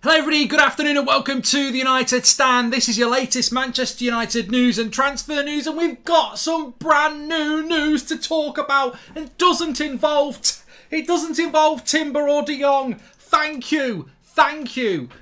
Hello everybody, good afternoon and welcome to the United Stand. This is your latest Manchester United news and transfer news, and we've got some brand new news to talk about. It doesn't involve Timber or De Jong. Thank you.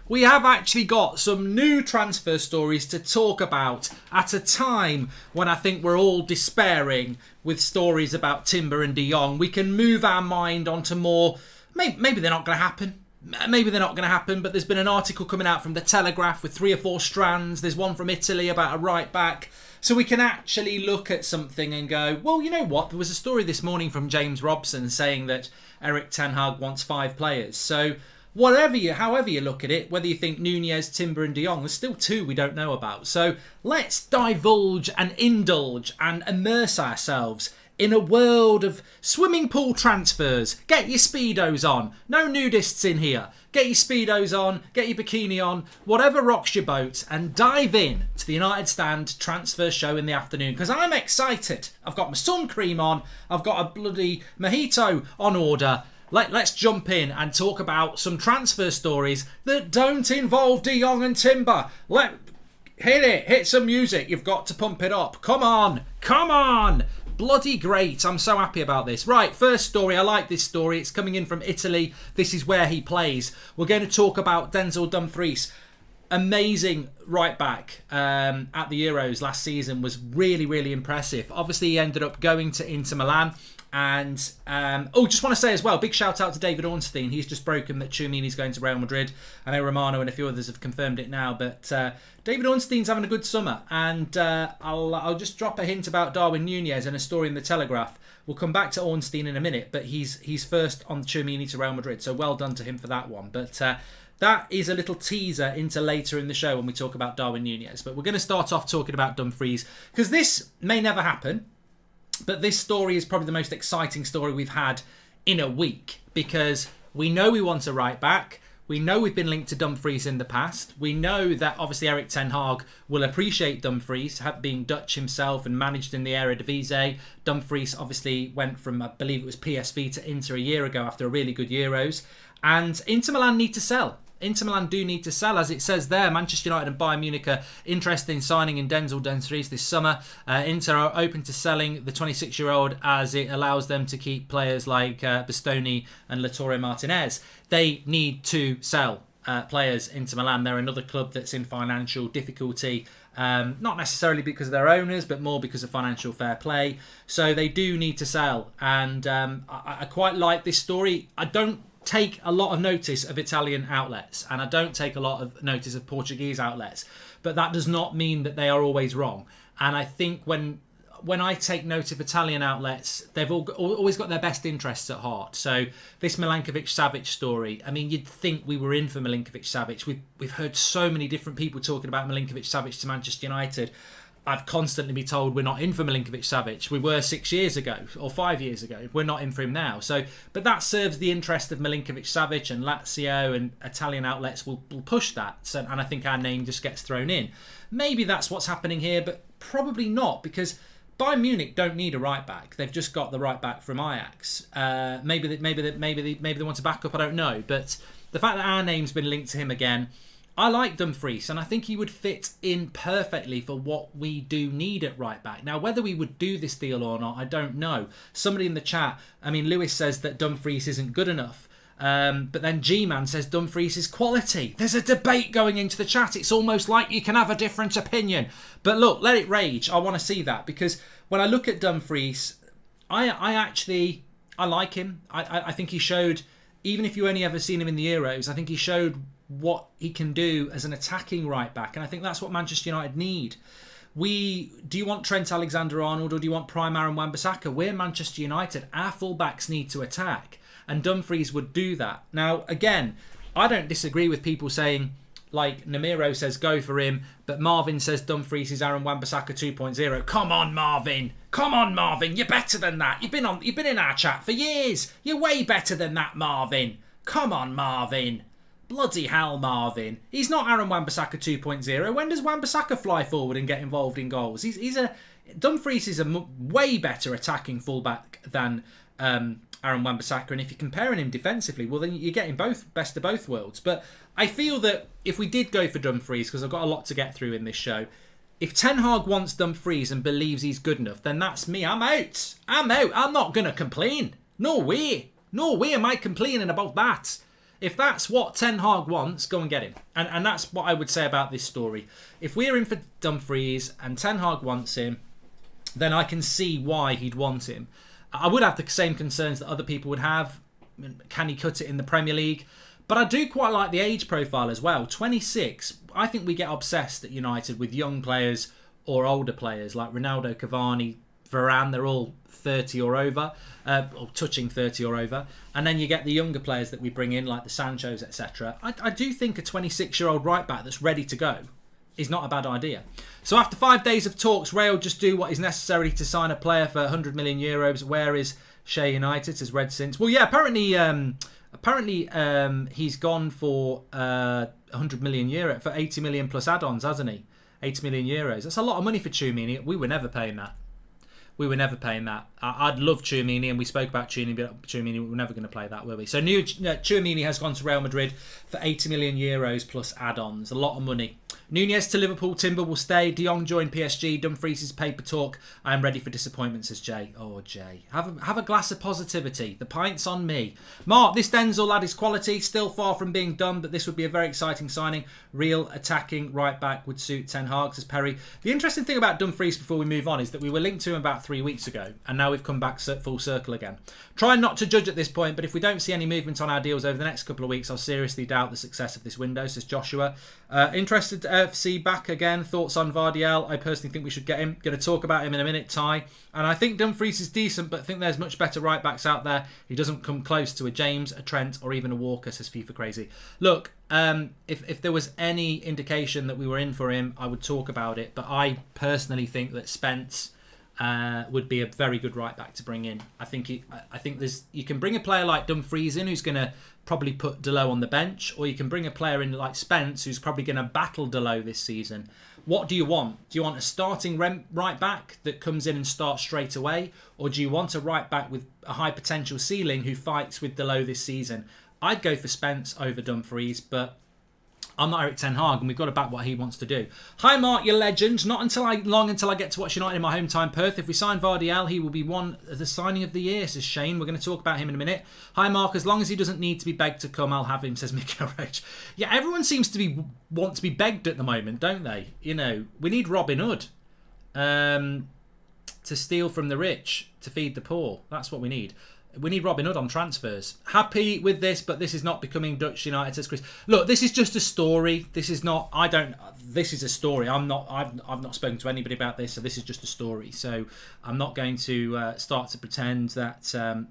We have actually got some new transfer stories to talk about at a time when I think we're all despairing with stories about Timber and De Jong. We can move our mind onto more, maybe they're not going to happen. But there's been an article coming out from The Telegraph with 3 or 4 strands. There's one from Italy about a right back. So we can actually look at something and go, well, you know what? There was a story this morning from James Robson saying that Erik ten Hag wants 5 players. So however you look at it, whether you think Nunez, Timber and De Jong, there's still 2 we don't know about. So let's divulge and indulge and immerse ourselves in a world of swimming pool transfers. Get your Speedos on. No nudists in here. Get your Speedos on, get your bikini on, whatever rocks your boat, and dive in to the United Stand transfer show in the afternoon, because I'm excited. I've got my sun cream on. I've got a bloody mojito on order. Let's jump in and talk about some transfer stories that don't involve De Jong and Timber. Hit some music. You've got to pump it up. Come on. Bloody great. I'm so happy about this. Right, first story. I like this story. It's coming in from Italy. This is where he plays. We're going to talk about Denzel Dumfries. Amazing right back at the Euros last season. Was really, really impressive. Obviously, he ended up going to Inter Milan. And, just want to say as well, big shout out to David Ornstein. He's just broken that Tchouameni's going to Real Madrid. I know Romano and a few others have confirmed it now, but David Ornstein's having a good summer. And I'll just drop a hint about Darwin Nunez and a story in The Telegraph. We'll come back to Ornstein in a minute, but he's first on Tchouameni to Real Madrid, so well done to him for that one. But that is a little teaser into later in the show when we talk about Darwin Nunez. But we're going to start off talking about Dumfries, because this may never happen. But this story is probably the most exciting story we've had in a week, because we know we want a right back. We know we've been linked to Dumfries in the past. We know that obviously Erik ten Hag will appreciate Dumfries, being Dutch himself and managed in the Eredivisie. Dumfries obviously went from, I believe it was PSV to Inter a year ago after a really good Euros. And Inter Milan need to sell. Inter Milan do need to sell, as it says there. Manchester United and Bayern Munich are interested in signing in Denzel Dumfries this summer. Inter are open to selling the 26-year-old as it allows them to keep players like Bastoni and Lautaro Martinez. They need to sell players. Inter Milan, they're another club that's in financial difficulty. Not necessarily because of their owners, but more because of financial fair play. So they do need to sell. And I quite like this story. I don't take a lot of notice of Italian outlets, and I don't take a lot of notice of Portuguese outlets, but that does not mean that they are always wrong. And I think when I take note of Italian outlets, they've always got their best interests at heart. So this Milinkovic-Savic story, I mean, you'd think we were in for Milinkovic-Savic. We've heard so many different people talking about Milinkovic-Savic to Manchester United. I've constantly been told we're not in for Milinkovic-Savic. We were 6 years ago or 5 years ago. We're not in for him now. But that serves the interest of Milinkovic-Savic, and Lazio and Italian outlets will push that. And I think our name just gets thrown in. Maybe that's what's happening here, but probably not, because Bayern Munich don't need a right back. They've just got the right back from Ajax. Maybe they want to back up. I don't know. But the fact that our name's been linked to him again. I like Dumfries, and I think he would fit in perfectly for what we do need at right back. Now, whether we would do this deal or not, I don't know. Somebody in the chat, Lewis says that Dumfries isn't good enough. But then G-Man says Dumfries is quality. There's a debate going into the chat. It's almost like you can have a different opinion. But look, let it rage. I want to see that, because when I look at Dumfries, I like him. I think he showed, even if you only ever seen him in the Euros, I think he showed what he can do as an attacking right back, and I think that's what Manchester United need. Do you want Trent Alexander-Arnold or do you want prime Aaron Wan-Bissaka? We're Manchester United. Our fullbacks need to attack, and Dumfries would do that. Now, again, I don't disagree with people saying, like Namiro says, go for him, but Marvin says Dumfries is Aaron Wan-Bissaka 2.0. Come on, Marvin. You're better than that. You've been in our chat for years. You're way better than that, Marvin. Come on, Marvin. Bloody hell, Marvin. He's not Aaron Wan-Bissaka 2.0. When does Wan-Bissaka fly forward and get involved in goals? Dumfries is a way better attacking fullback than Aaron Wan-Bissaka, and if you're comparing him defensively, well, then you're getting both best of both worlds. But I feel that if we did go for Dumfries, because I've got a lot to get through in this show, if Ten Hag wants Dumfries and believes he's good enough, then that's me. I'm out. I'm not going to complain. No way. No way am I complaining about that. If that's what Ten Hag wants, go and get him. And that's what I would say about this story. If we're in for Dumfries and Ten Hag wants him, then I can see why he'd want him. I would have the same concerns that other people would have. Can he cut it in the Premier League? But I do quite like the age profile as well. 26. I think we get obsessed at United with young players or older players like Ronaldo, Cavani, Varane. They're all 30 or over, or touching 30 or over. And then you get the younger players that we bring in like the Sanchos, etc. I do think a 26-year-old right back that's ready to go is not a bad idea. So after 5 days of talks, Real just do what is necessary to sign a player for 100 million euros. Where is Shea United? Says Red Since. Well, yeah, apparently he's gone for 100 million euro for 80 million plus add-ons, hasn't he? 80 million euros. That's a lot of money for Tchouameni. We were never paying that. I'd love Tchouameni, and we spoke about Tchouameni. We're never going to play that, will we? So Tchouameni has gone to Real Madrid for 80 million euros plus add-ons. A lot of money. Nunez to Liverpool. Timber will stay. De Jong joined PSG. Dumfries' paper talk. I am ready for disappointment, says Jay. Oh, Jay. Have a glass of positivity. The pint's on me. Mark, this Denzel lad is quality. Still far from being done, but this would be a very exciting signing. Real attacking right back would suit Ten Hag, says Perry. The interesting thing about Dumfries before we move on is that we were linked to him about 3 weeks ago, and now we've come back full circle again. Trying not to judge at this point, but if we don't see any movement on our deals over the next couple of weeks, I'll seriously doubt the success of this window, says Joshua. Interested FC back again. Thoughts on Gvardiol? I personally think we should get him. Going to talk about him in a minute, Ty. And I think Dumfries is decent, but I think there's much better right backs out there. He doesn't come close to a James, a Trent, or even a Walker, says FIFA Crazy. Look, if there was any indication that we were in for him, I would talk about it. But I personally think that Spence would be a very good right back to bring in. I think you can bring a player like Dumfries in who's going to probably put Delo on the bench, or you can bring a player in like Spence who's probably going to battle Delo this season. What do you want? Do you want a starting right back that comes in and starts straight away, or do you want a right back with a high potential ceiling who fights with Delo this season? I'd go for Spence over Dumfries, but I'm not Eric Ten Hag, and we've got to back what he wants to do. Hi, Mark, you legend. Not until I get to watch United in my hometown, Perth. If we sign Gvardiol, he will be the signing of the year, says Shane. We're going to talk about him in a minute. Hi, Mark. As long as he doesn't need to be begged to come, I'll have him, says Mikael Roach. Yeah, everyone seems to want to be begged at the moment, don't they? You know, we need Robin Hood to steal from the rich to feed the poor. That's what we need. We need Robin Hood on transfers. Happy with this, but this is not becoming Dutch United, says Chris. Look, this is just a story. This is not. This is a story. I've not spoken to anybody about this, so this is just a story. So I'm not going to start to pretend that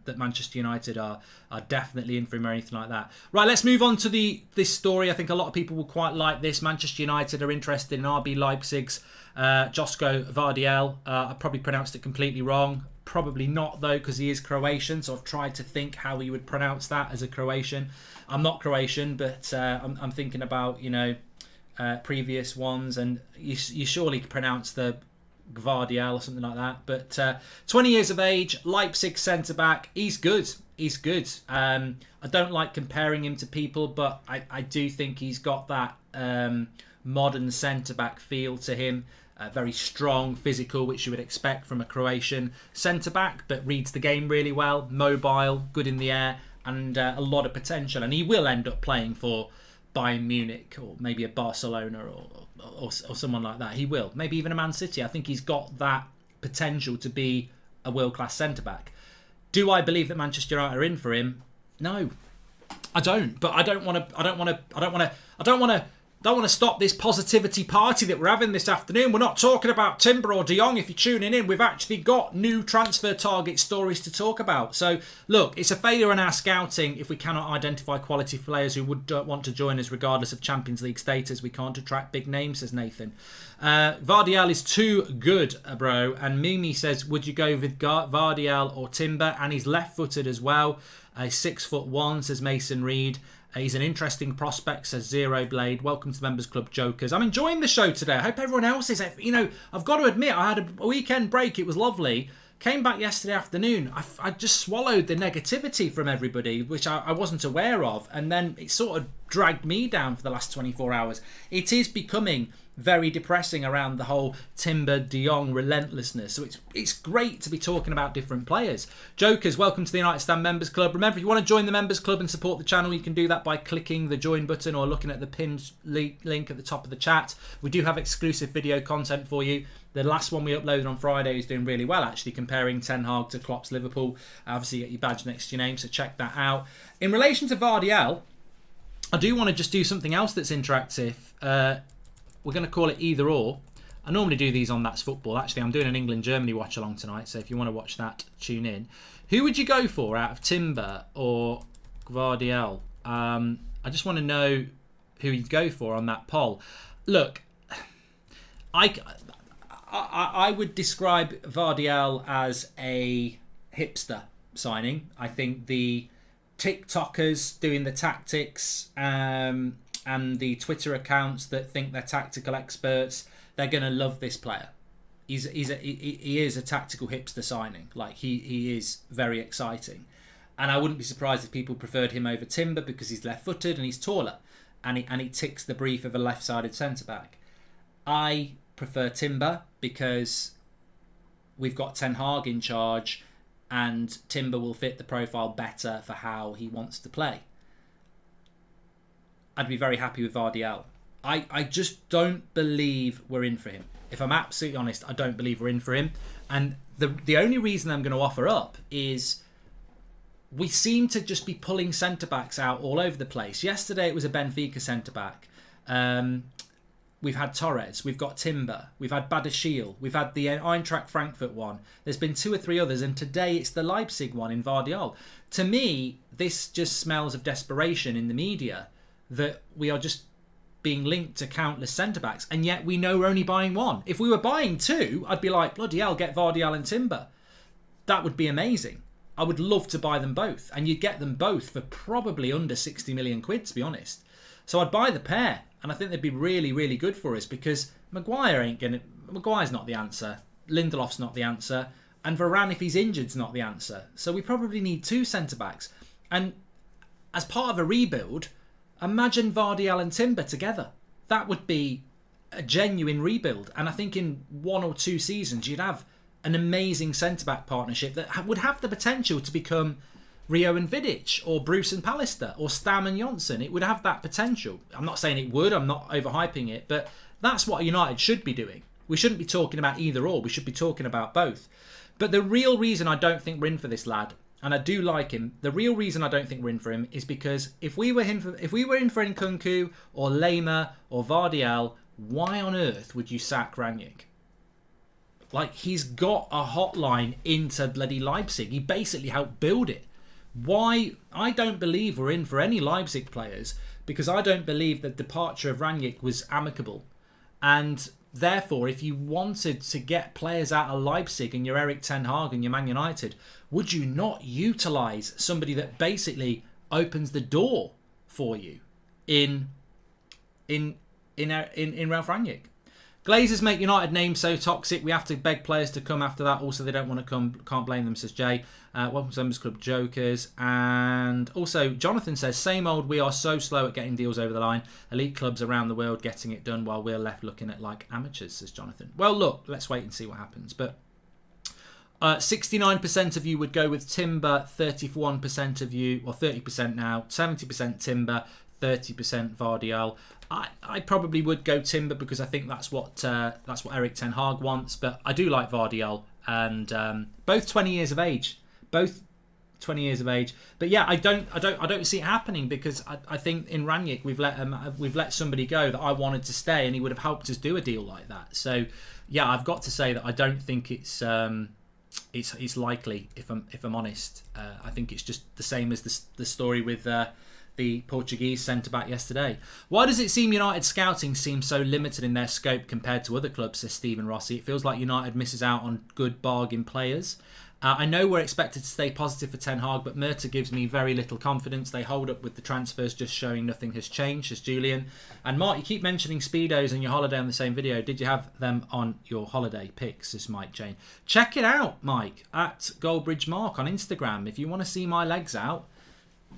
that Manchester United are definitely in for him or anything like that. Right, let's move on to this story. I think a lot of people will quite like this. Manchester United are interested in RB Leipzig's Josko Gvardiol. I probably pronounced it completely wrong. Probably not, though, because he is Croatian, so I've tried to think how he would pronounce that as a Croatian. I'm not Croatian, but I'm thinking about, previous ones, and you surely pronounce the Gvardiol or something like that. But 20 years of age, Leipzig centre-back, he's good. He's good. I don't like comparing him to people, but I do think he's got that modern centre-back feel to him. Very strong, physical, which you would expect from a Croatian centre-back, but reads the game really well, mobile, good in the air, and a lot of potential. And he will end up playing for Bayern Munich or maybe a Barcelona or someone like that. He will. Maybe even a Man City. I think he's got that potential to be a world-class centre-back. Do I believe that Manchester United are in for him? No, I don't. But I don't want to stop this positivity party that we're having this afternoon. We're not talking about Timber or De Jong if you're tuning in. We've actually got new transfer target stories to talk about. So, look, it's a failure in our scouting if we cannot identify quality players who would want to join us regardless of Champions League status. We can't attract big names, says Nathan. Gvardiol is too good, bro. And Mimi says, would you go with Gvardiol or Timber? And he's left-footed as well. 6'1", says Mason Reed. He's an interesting prospect, says Zero Blade. Welcome to the Members Club Jokers. I'm enjoying the show today. I hope everyone else is. I've got to admit, I had a weekend break. It was lovely. Came back yesterday afternoon. I just swallowed the negativity from everybody, which I wasn't aware of. And then it sort of dragged me down for the last 24 hours. It is becoming very depressing around the whole Timber De Jong relentlessness. So it's great to be talking about different players. Jokers, welcome to the United Stand Members Club. Remember, if you want to join the Members Club and support the channel, you can do that by clicking the join button or looking at the pinned link at the top of the chat. We do have exclusive video content for you. The last one we uploaded on Friday is doing really well, actually, comparing Ten Hag to Klopp's Liverpool. Obviously, you get your badge next to your name, so check that out. In relation to Gvardiol, I do want to just do something else that's interactive. We're going to call it either or. I normally do these on That's Football. Actually, I'm doing an England-Germany watch-along tonight, so if you want to watch that, tune in. Who would you go for out of Timber or Gvardiol? I just want to know who you'd go for on that poll. Look, I would describe Gvardiol as a hipster signing. I think the TikTokers doing the tactics and the Twitter accounts that think they're tactical experts, they're going to love this player. He is a tactical hipster signing. Like he is very exciting. And I wouldn't be surprised if people preferred him over Timber because he's left-footed and he's taller. And he ticks the brief of a left-sided centre-back. I prefer Timber because we've got Ten Hag in charge and Timber will fit the profile better for how he wants to play. I'd be very happy with Gvardiol. I just don't believe we're in for him. If I'm absolutely honest, I don't believe we're in for him. And the only reason I'm going to offer up is we seem to just be pulling centre-backs out all over the place. Yesterday it was a Benfica centre-back. We've had Torres, we've got Timber, we've had Badashil, we've had the Eintracht Frankfurt one. There's been 2 or 3 others, and today it's the Leipzig one in Gvardiol. To me, this just smells of desperation in the media that we are just being linked to countless centre-backs, and yet we know we're only buying one. If we were buying 2, I'd be like, bloody hell, get Gvardiol and Timber. That would be amazing. I would love to buy them both, and you'd get them both for probably under 60 million quid, to be honest. So I'd buy the pair. And I think they'd be really, really good for us because Maguire's not the answer. Lindelof's not the answer. And Varane, if he's injured, is not the answer. So we probably need 2 centre-backs. And as part of a rebuild, imagine Gvardiol and Timber together. That would be a genuine rebuild. And I think in 1 or 2 seasons, you'd have an amazing centre-back partnership that would have the potential to become Rio and Vidic, or Bruce and Pallister, or Stam and Johnson. It would have that potential. I'm not saying it would, I'm not overhyping it, but that's what United should be doing. We shouldn't be talking about either or, we should be talking about both. But the real reason I don't think we're in for this lad, and I do like him, the real reason I don't think we're in for him is because if we were in for Nkunku, or Lema, or Gvardiol, why on earth would you sack Rangnick? Like, he's got a hotline into bloody Leipzig. He basically helped build it. Why? I don't believe we're in for any Leipzig players because I don't believe the departure of Rangnick was amicable. And therefore, if you wanted to get players out of Leipzig and you're Erik Ten Hag and you're Man United, would you not utilise somebody that basically opens the door for you in Ralf Rangnick? Glazers make United name so toxic, we have to beg players to come after that. Also, they don't want to come, can't blame them, says Jay. Welcome to Members Club Jokers. And also, Jonathan says, same old, we are so slow at getting deals over the line. Elite clubs around the world getting it done while we're left looking at like amateurs, says Jonathan. Well, look, let's wait and see what happens. But 69% of you would go with Timber, 31% of you, or 30% now, 70% Timber, 30% Gvardiol. I probably would go Timber because I think that's what Erik Ten Hag wants. But I do like Gvardiol, and both 20 years of age, But yeah, I don't see it happening because I think in Rangnick we've let somebody go that I wanted to stay, and he would have helped us do a deal like that. So yeah, I've got to say that I don't think it's likely. If I'm honest, I think it's just the same as the story with the Portuguese centre-back yesterday. Why does it seem United scouting seems so limited in their scope compared to other clubs, says Stephen Rossi? It feels like United misses out on good bargain players. I know we're expected to stay positive for Ten Hag, but Murta gives me very little confidence. They hold up with the transfers, just showing nothing has changed, says Julian. And Mark, you keep mentioning Speedos and your holiday on the same video. Did you have them on your holiday pics, says Mike Jane. Check it out, Mike, at Goldbridge Mark on Instagram. If you want to see my legs out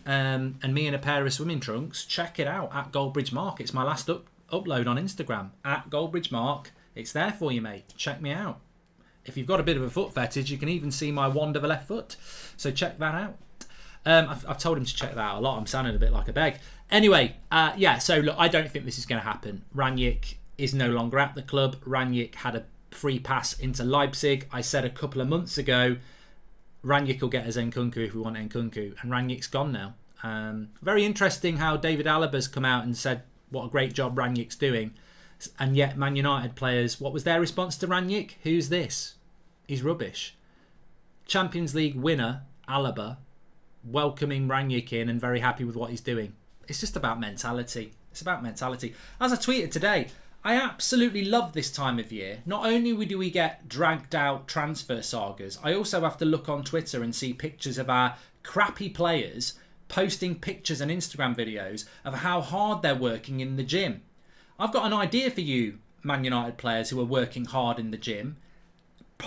and me in a pair of swimming trunks, check it out at Goldbridge Mark. It's my last upload on Instagram, at Goldbridge Mark. It's there for you, mate. Check me out. If you've got a bit of a foot fetish, you can even see my wand of a left foot. So check that out. I've told him to check that out a lot. I'm sounding a bit like a beg. Anyway, so look, I don't think this is going to happen. Rangnick is no longer at the club. Rangnick had a free pass into Leipzig. I said a couple of months ago, Rangnick will get us Nkunku if we want Nkunku. And Rangnick's gone now. Very interesting how David Alaba's come out and said what a great job Rangnick's doing. And yet Man United players, what was their response to Rangnick? Who's this? He's rubbish. Champions League winner, Alaba, welcoming Rangnick in and very happy with what he's doing. It's just about mentality. It's about mentality. As I tweeted today, I absolutely love this time of year. Not only do we get dragged out transfer sagas, I also have to look on Twitter and see pictures of our crappy players posting pictures and Instagram videos of how hard they're working in the gym. I've got an idea for you, Man United players who are working hard in the gym.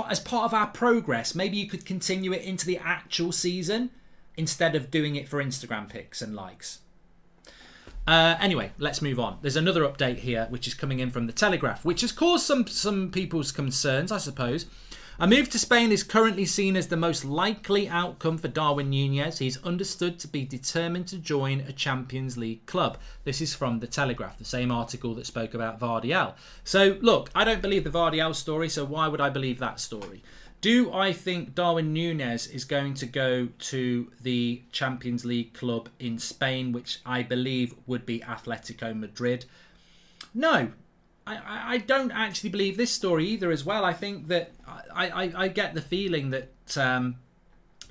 As part of our progress, maybe you could continue it into the actual season instead of doing it for Instagram pics and likes. Anyway, let's move on. There's another update here which is coming in from the Telegraph, which has caused some people's concerns, I suppose. A move to Spain is currently seen as the most likely outcome for Darwin Nunez. He's understood to be determined to join a Champions League club. This is from the Telegraph, the same article that spoke about Gvardiol. So, look, I don't believe the Gvardiol story, so why would I believe that story? Do I think Darwin Nunez is going to go to the Champions League club in Spain, which I believe would be Atletico Madrid? No. I don't actually believe this story either as well. I think that I get the feeling that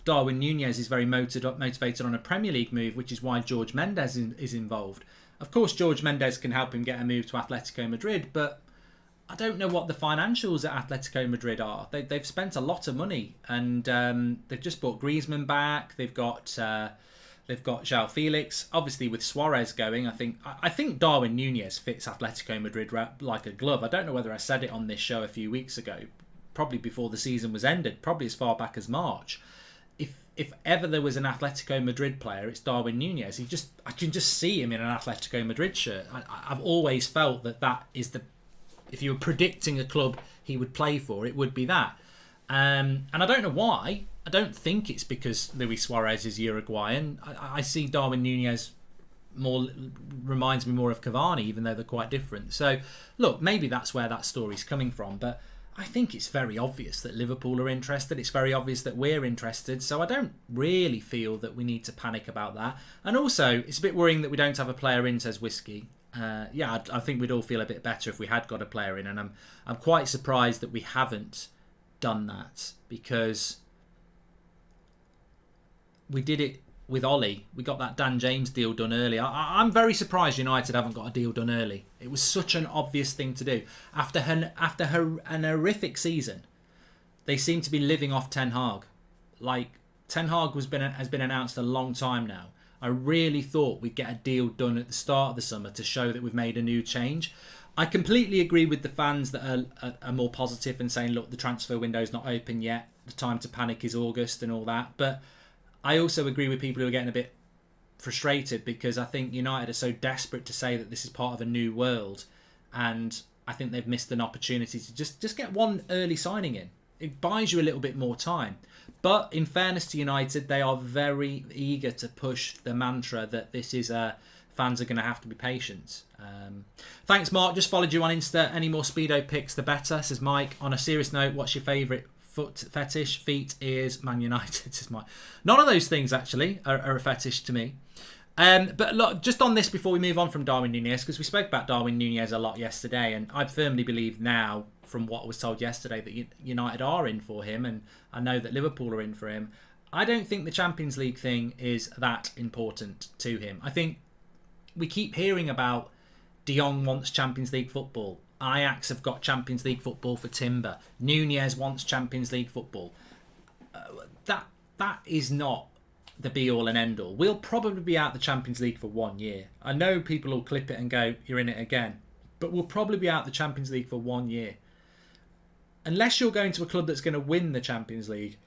Darwin Nunez is very motivated on a Premier League move, which is why George Mendes is involved. Of course, George Mendes can help him get a move to Atletico Madrid, but I don't know what the financials at Atletico Madrid are. They've spent a lot of money, and they've just bought Griezmann back. They've got João Felix. Obviously, with Suarez going, I think Darwin Nunez fits Atletico Madrid like a glove. I don't know whether I said it on this show a few weeks ago, probably before the season was ended, probably as far back as March. If ever there was an Atletico Madrid player, it's Darwin Nunez. I can just see him in an Atletico Madrid shirt. I've always felt that is the, if you were predicting a club he would play for, it would be that. And I don't know why. I don't think it's because Luis Suarez is Uruguayan. I see Darwin Nunez reminds me more of Cavani, even though they're quite different. So, look, maybe that's where that story's coming from. But I think it's very obvious that Liverpool are interested. It's very obvious that we're interested. So I don't really feel that we need to panic about that. And also, it's a bit worrying that we don't have a player in, says Whiskey. I think we'd all feel a bit better if we had got a player in. And I'm quite surprised that we haven't done that, because we did it with Ollie. We got that Dan James deal done early. I'm very surprised United haven't got a deal done early. It was such an obvious thing to do. After an horrific season, they seem to be living off Ten Hag. Like, Ten Hag has been announced a long time now. I really thought we'd get a deal done at the start of the summer to show that we've made a new change. I completely agree with the fans that are more positive and saying, look, the transfer window's not open yet. The time to panic is August and all that. But I also agree with people who are getting a bit frustrated, because I think United are so desperate to say that this is part of a new world, and I think they've missed an opportunity to just get one early signing in. It buys you a little bit more time. But in fairness to United, they are very eager to push the mantra that this is fans are going to have to be patient. Thanks, Mark. Just followed you on Insta. Any more Speedo pics, the better, says Mike. On a serious note, what's your favourite foot fetish? Feet, ears, Man United, says Mike. None of those things, actually, are a fetish to me. But look, just on this before we move on from Darwin Nunez, because we spoke about Darwin Nunez a lot yesterday, and I firmly believe now, from what was told yesterday, that United are in for him, and I know that Liverpool are in for him. I don't think the Champions League thing is that important to him. I think we keep hearing about De Jong wants Champions League football. Ajax have got Champions League football for Timber. Nunez wants Champions League football. that is not the be all and end all. We'll probably be out the Champions League for 1 year. I know people will clip it and go, "You're in it again," but we'll probably be out the Champions League for 1 year. Unless you're going to a club that's going to win the Champions League.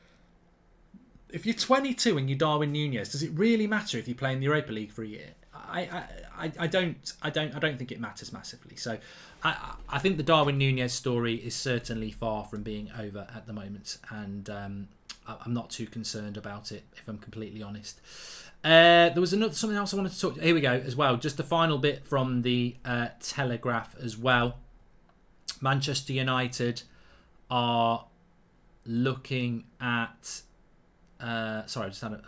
If you're 22 and you're Darwin Nunez, does it really matter if you play in the Europa League for a year? I don't think it matters massively. So I think the Darwin Nunez story is certainly far from being over at the moment, and I'm not too concerned about it, if I'm completely honest. There was something else I wanted to talk to. Here we go as well. Just the final bit from the Telegraph as well. Manchester United are looking at... sorry, I just had it.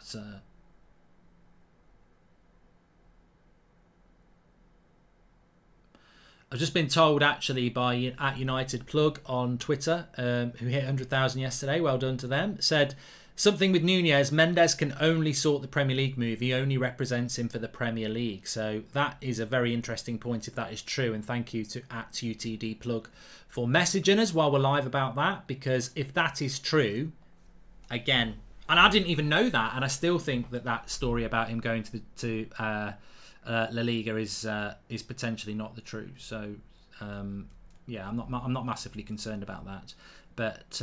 I've just been told actually by at United Plug on Twitter, who hit 100,000 yesterday. Well done to them. Said something with Nunez. Mendes can only sort the Premier League move. He only represents him for the Premier League. So that is a very interesting point if that is true. And thank you to at UTD Plug for messaging us while we're live about that. Because if that is true, again, and I didn't even know that, and I still think that story about him going to La Liga is potentially not the truth. So yeah, I'm not massively concerned about that. But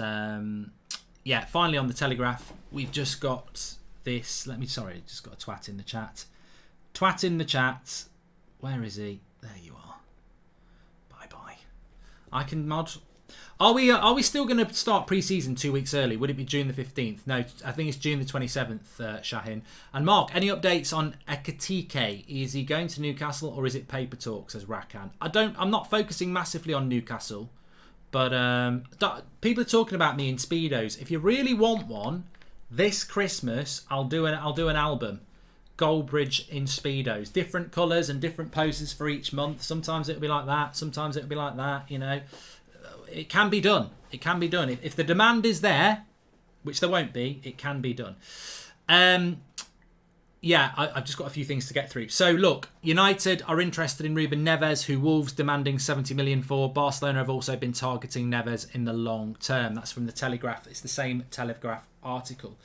yeah, finally on the Telegraph, we've just got this. Just got a twat in the chat. Twat in the chat. Where is he? There you are. Bye bye. I can mod. Are we still going to start pre-season 2 weeks early? Would it be June the 15th? No, I think it's June the 27th, Shahin. And Mark, any updates on Ekatike? Is he going to Newcastle or is it paper talk, says Rakan? I'm not focusing massively on Newcastle, but people are talking about me in Speedos. If you really want one, this Christmas I'll do an album. Goldbridge in Speedos. Different colours and different poses for each month. Sometimes it'll be like that, sometimes it'll be like that, you know. It can be done. It can be done. If the demand is there, which there won't be, it can be done. Yeah, I've just got a few things to get through. So look, United are interested in Ruben Neves, who Wolves demanding 70 million for. Barcelona have also been targeting Neves in the long term. That's from the Telegraph. It's the same Telegraph article.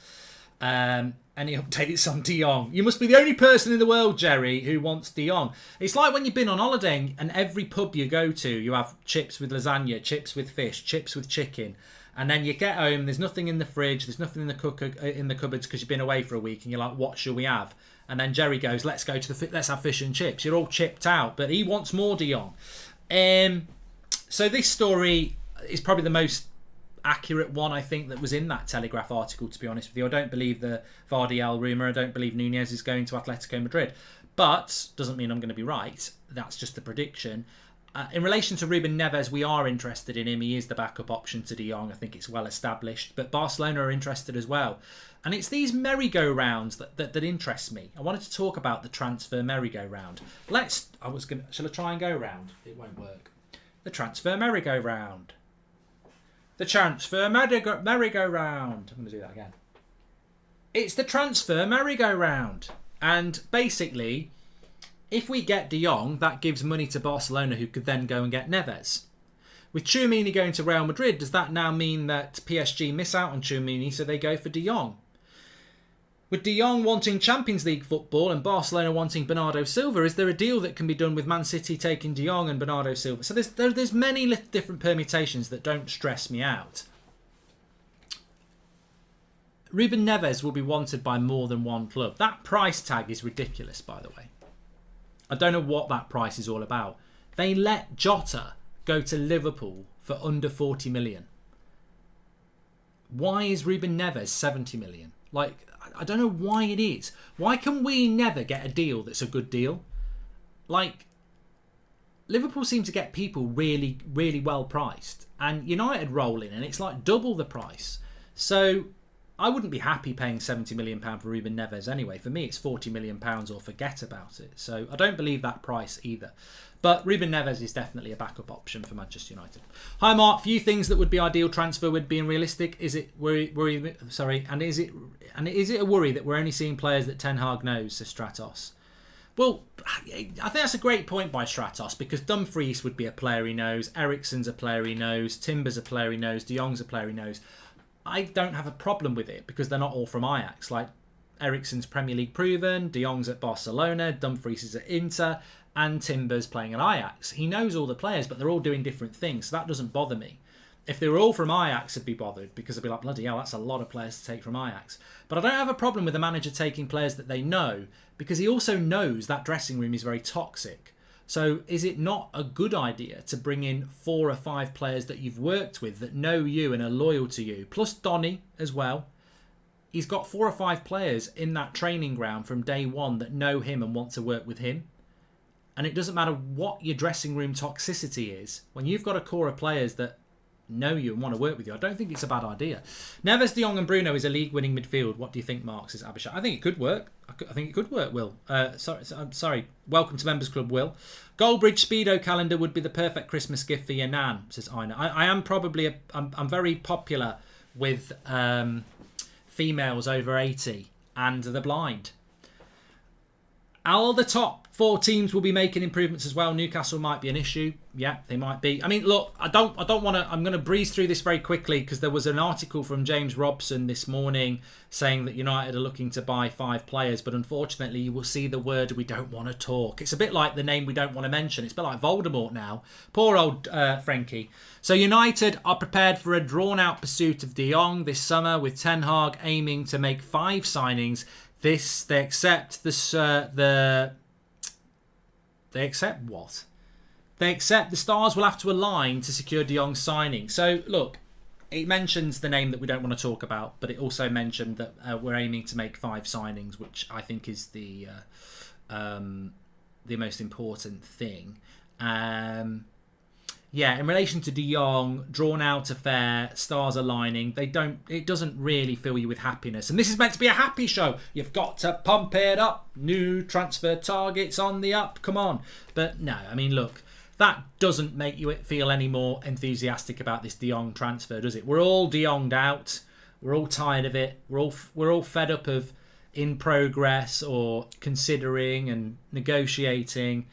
Any updates on De Jong? You must be the only person in the world, Jerry, who wants De Jong. It's like when you've been on holiday and every pub you go to, you have chips with lasagna, chips with fish, chips with chicken, and then you get home. There's nothing in the fridge. There's nothing in the cupboards because you've been away for a week, and you're like, "What shall we have?" And then Jerry goes, "Let's have fish and chips." You're all chipped out, but he wants more De Jong. So this story is probably the most accurate one I think that was in that Telegraph article, to be honest with you. I don't believe the Gvardiol rumour. I don't believe Nunez is going to Atletico Madrid, but doesn't mean I'm going to be right. That's just a prediction. In relation to Ruben Neves, we are interested in him. He is the backup option to De Jong. I think it's well established, but Barcelona are interested as well. And it's these merry-go-rounds that interest me. I wanted to talk about the transfer merry-go-round. Shall I try and go round? It won't work. The transfer merry-go-round. The transfer merry-go-round. I'm going to do that again. It's the transfer merry-go-round. And basically, if we get De Jong, that gives money to Barcelona, who could then go and get Neves. With Tchouaméni going to Real Madrid, does that now mean that PSG miss out on Tchouaméni, so they go for De Jong? With De Jong wanting Champions League football and Barcelona wanting Bernardo Silva, is there a deal that can be done with Man City taking De Jong and Bernardo Silva? So there's many different permutations that don't stress me out. Ruben Neves will be wanted by more than one club. That price tag is ridiculous, by the way. I don't know what that price is all about. They let Jota go to Liverpool for under 40 million. Why is Ruben Neves 70 million? Like, I don't know why it is. Why can we never get a deal that's a good deal? Like, Liverpool seem to get people really, really well priced. And United roll in and it's like double the price. So I wouldn't be happy paying £70 million for Ruben Neves anyway. For me, it's £40 million or forget about it. So I don't believe that price either. But Ruben Neves is definitely a backup option for Manchester United. Hi Mark, few things that would be ideal transfer would be realistic. Is it is it a worry that we're only seeing players that Ten Hag knows, says Stratos? Well, I think that's a great point by Stratos, because Dumfries would be a player he knows, Eriksen's a player he knows, Timber's a player he knows, De Jong's a player he knows. I don't have a problem with it because they're not all from Ajax. Like, Eriksen's Premier League proven, De Jong's at Barcelona, Dumfries is at Inter, and Timber's playing at Ajax. He knows all the players, but they're all doing different things, so that doesn't bother me. If they were all from Ajax, I'd be bothered because I'd be like, bloody hell, that's a lot of players to take from Ajax. But I don't have a problem with the manager taking players that they know because he also knows that dressing room is very toxic. So is it not a good idea to bring in 4 or 5 players that you've worked with that know you and are loyal to you, plus Donny as well? He's got 4 or 5 players in that training ground from day one that know him and want to work with him. And it doesn't matter what your dressing room toxicity is. When you've got a core of players that know you and want to work with you, I don't think it's a bad idea. Neves, De Jong and Bruno is a league-winning midfield. What do you think, Mark? Says Abhishek. I think it could work. I think it could work, Will. Sorry. Welcome to Members Club, Will. Goldbridge Speedo calendar would be the perfect Christmas gift for your nan, says Ina. I am probably... I'm very popular with females over 80 and the blind. All the top 4 teams will be making improvements as well. Newcastle might be an issue. Yeah, they might be. I mean, look, I don't want to... I'm going to breeze through this very quickly because there was an article from James Robson this morning saying that United are looking to buy 5 players, but unfortunately you will see the word "we don't want to talk." It's a bit like the name we don't want to mention. It's a bit like Voldemort now. Poor old Frankie. So United are prepared for a drawn-out pursuit of De Jong this summer, with Ten Hag aiming to make 5 signings. They accept They accept what? They accept the stars will have to align to secure De Jong's signing. So, look, it mentions the name that we don't want to talk about, but it also mentioned that we're aiming to make 5 signings, which I think is the most important thing. Yeah, in relation to De Jong, drawn out affair, stars aligning, it doesn't really fill you with happiness. And this is meant to be a happy show. You've got to pump it up. New transfer targets on the up. Come on. But no, I mean, look, that doesn't make you feel any more enthusiastic about this De Jong transfer, does it? We're all De Jong'd out. We're all tired of it. We're all fed up of in progress or considering and negotiating.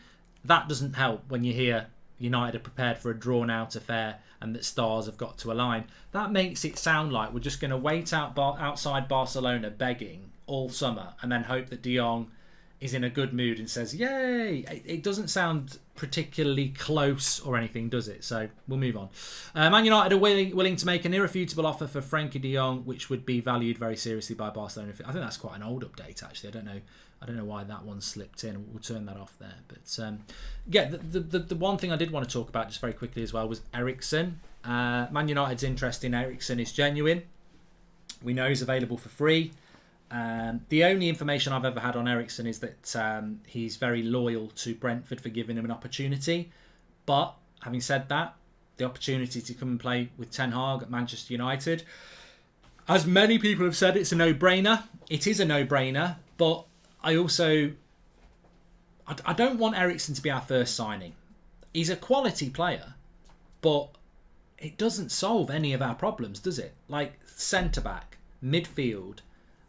That doesn't help when you hear United are prepared for a drawn-out affair and that stars have got to align. That makes it sound like we're just going to wait outside Barcelona begging all summer and then hope that De Jong is in a good mood and says, yay! It doesn't sound particularly close or anything, does it? So we'll move on. Man United are willing to make an irrefutable offer for Frankie De Jong, which would be valued very seriously by Barcelona. I think that's quite an old update, actually. I don't know why that one slipped in. We'll turn that off there. But yeah, the one thing I did want to talk about just very quickly as well was Eriksen. Man United's interest in Eriksen is genuine. We know he's available for free. The only information I've ever had on Eriksen is that he's very loyal to Brentford for giving him an opportunity. But having said that, the opportunity to come and play with Ten Hag at Manchester United, as many people have said, it's a no-brainer. It is a no-brainer, but I don't want Eriksen to be our first signing. He's a quality player, but it doesn't solve any of our problems, does it? Like centre-back, midfield,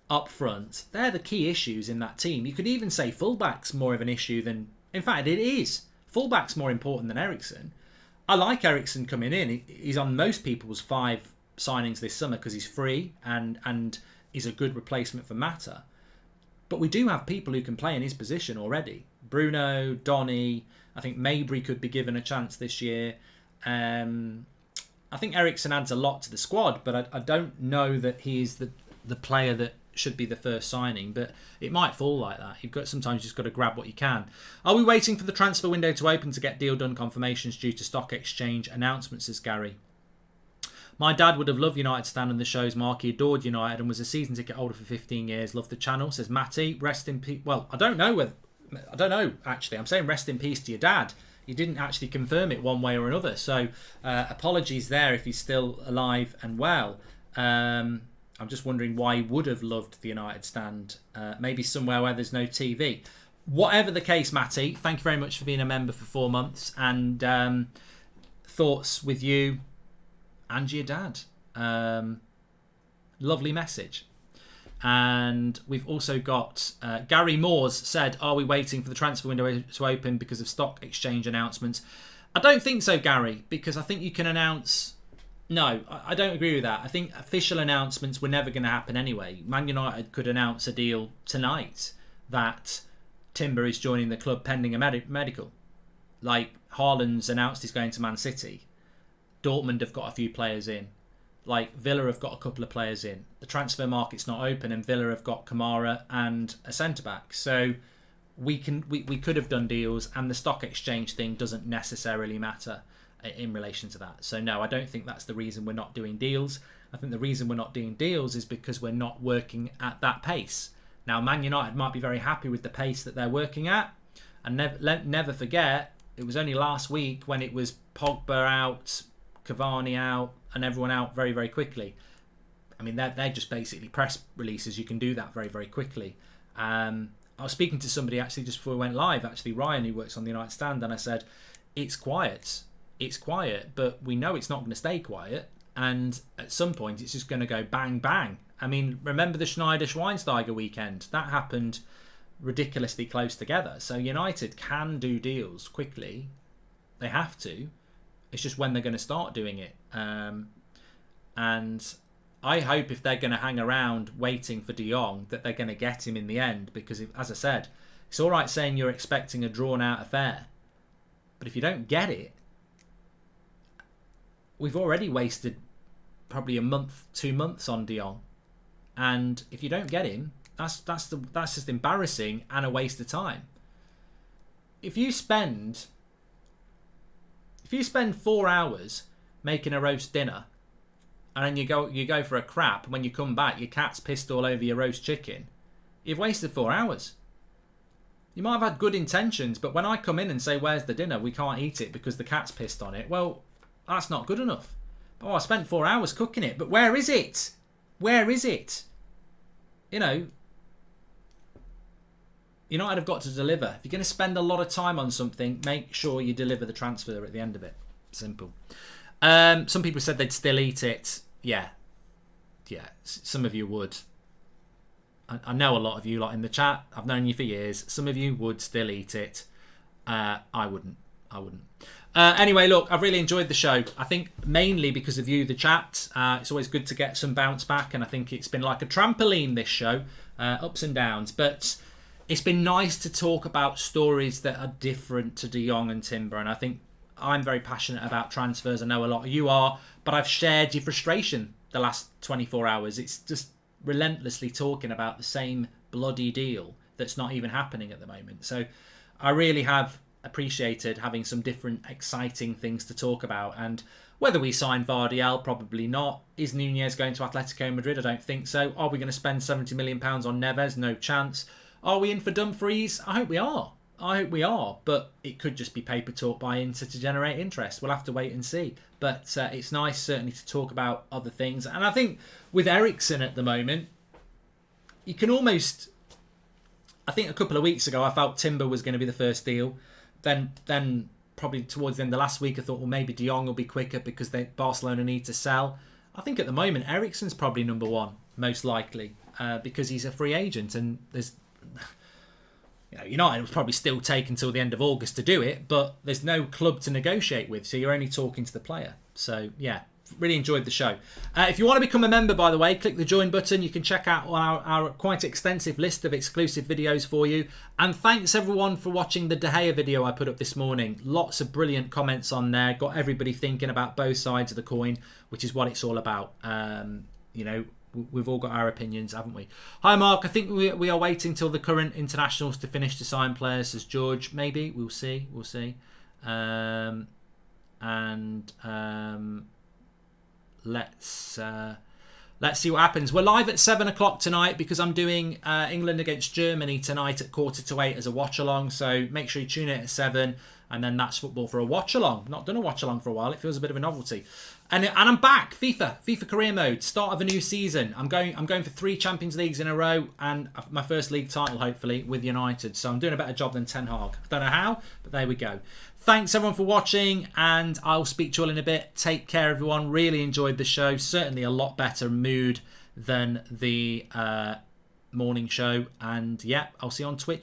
up front, they're the key issues in that team. You could even say fullback's more of an issue than... In fact, it is. Fullback's more important than Eriksen. I like Eriksen coming in. He's on most people's 5 signings this summer because he's free and is a good replacement for Mata. But we do have people who can play in his position already. Bruno, Donny, I think Mabry could be given a chance this year. I think Eriksen adds a lot to the squad, but I don't know that he's the player that should be the first signing, but it might fall like that. Sometimes you just got to grab what you can. Are we waiting for the transfer window to open to get deal done confirmations due to stock exchange announcements, says Gary? My dad would have loved United stand on the shows, Mark. He adored United and was a season ticket holder for 15 years. Loved the channel, says Matty. Rest in peace. Well, I don't know, actually. I'm saying rest in peace to your dad. You didn't actually confirm it one way or another. So apologies there if he's still alive and well. I'm just wondering why he would have loved the United stand. Maybe somewhere where there's no TV. Whatever the case, Matty, thank you very much for being a member for 4 months. And thoughts with you and your dad. Lovely message. And we've also got Gary Moores said, are we waiting for the transfer window to open because of stock exchange announcements? I don't think so, Gary, because I think you can announce No, I don't agree with that. I think official announcements were never going to happen anyway. Man United could announce a deal tonight that Timber is joining the club pending a medical. Like Haaland's announced he's going to Man City. Dortmund have got a few players in. Like Villa have got a couple of players in. The transfer market's not open, and Villa have got Kamara and a centre back. So we could have done deals, and the stock exchange thing doesn't necessarily matter in relation to that. So no, I don't think that's the reason we're not doing deals. I think the reason we're not doing deals is because we're not working at that pace. Now, Man United might be very happy with the pace that they're working at, and never forget, it was only last week when it was Pogba out, Cavani out, and everyone out very, very quickly. I mean, they're just basically press releases. You can do that very, very quickly. I was speaking to somebody actually just before we went live, actually Ryan, who works on the United Stand, and I said, it's quiet. It's quiet, but we know it's not going to stay quiet. And at some point, it's just going to go bang, bang. I mean, remember the Schneider-Schweinsteiger weekend? That happened ridiculously close together. So United can do deals quickly. They have to. It's just when they're going to start doing it. And I hope if they're going to hang around waiting for De Jong, that they're going to get him in the end. Because, as I said, it's all right saying you're expecting a drawn-out affair. But if you don't get it, we've already wasted probably a month, 2 months on De Jong. And if you don't get him, that's just embarrassing and a waste of time. If you spend 4 hours making a roast dinner, and then you go for a crap, and when you come back your cat's pissed all over your roast chicken, you've wasted 4 hours. You might have had good intentions, but when I come in and say, where's the dinner? We can't eat it because the cat's pissed on it. Well, that's not good enough. Oh, I spent 4 hours cooking it, but where is it? Where is it? You know, United have got to deliver. If you're going to spend a lot of time on something, make sure you deliver the transfer at the end of it. Simple. Some people said they'd still eat it. Yeah, some of you would. I know a lot of you lot in the chat. I've known you for years. Some of you would still eat it. I wouldn't. Anyway, look, I've really enjoyed the show. I think mainly because of you, the chat. It's always good to get some bounce back, and I think it's been like a trampoline, this show. Ups and downs. But it's been nice to talk about stories that are different to De Jong and Timber, and I think I'm very passionate about transfers. I know a lot of you are, but I've shared your frustration the last 24 hours. It's just relentlessly talking about the same bloody deal that's not even happening at the moment. So I really have appreciated having some different exciting things to talk about. And whether we sign Gvardiol, probably not. Is Nunez going to Atletico Madrid? I don't think so. Are we going to spend £70 million on Neves? No chance. Are we in for Dumfries? I hope we are. But it could just be paper talk by Inter to generate interest. We'll have to wait and see. But it's nice certainly to talk about other things. And I think with Eriksen at the moment, you can almost... I think a couple of weeks ago I felt Timber was going to be the first deal. Then probably towards the end of last week I thought, well, maybe De Jong will be quicker because Barcelona need to sell. I think at the moment Eriksen's probably number one, most likely, because he's a free agent, and there's... United will probably still take until the end of August to do it, but there's no club to negotiate with, so you're only talking to the player. So, yeah, really enjoyed the show. If you want to become a member, by the way, click the join button. You can check out our quite extensive list of exclusive videos for you. And thanks, everyone, for watching the De Gea video I put up this morning. Lots of brilliant comments on there. Got everybody thinking about both sides of the coin, which is what it's all about. We've all got our opinions, haven't we? Hi, Mark. I think we are waiting till the current internationals to finish to sign players, says George. Maybe. We'll see. Let's see what happens. We're live at 7 o'clock tonight because I'm doing England against Germany tonight at 7:45 as a watch-along. So make sure you tune in at 7. And then that's football for a watch-along. Not done a watch-along for a while. It feels a bit of a novelty. And I'm back. FIFA career mode. Start of a new season. I'm going for 3 Champions Leagues in a row and my first league title, hopefully, with United. So I'm doing a better job than Ten Hag. Don't know how, but there we go. Thanks, everyone, for watching, and I'll speak to you all in a bit. Take care, everyone. Really enjoyed the show. Certainly a lot better mood than the morning show. And, yeah, I'll see you on Twitch.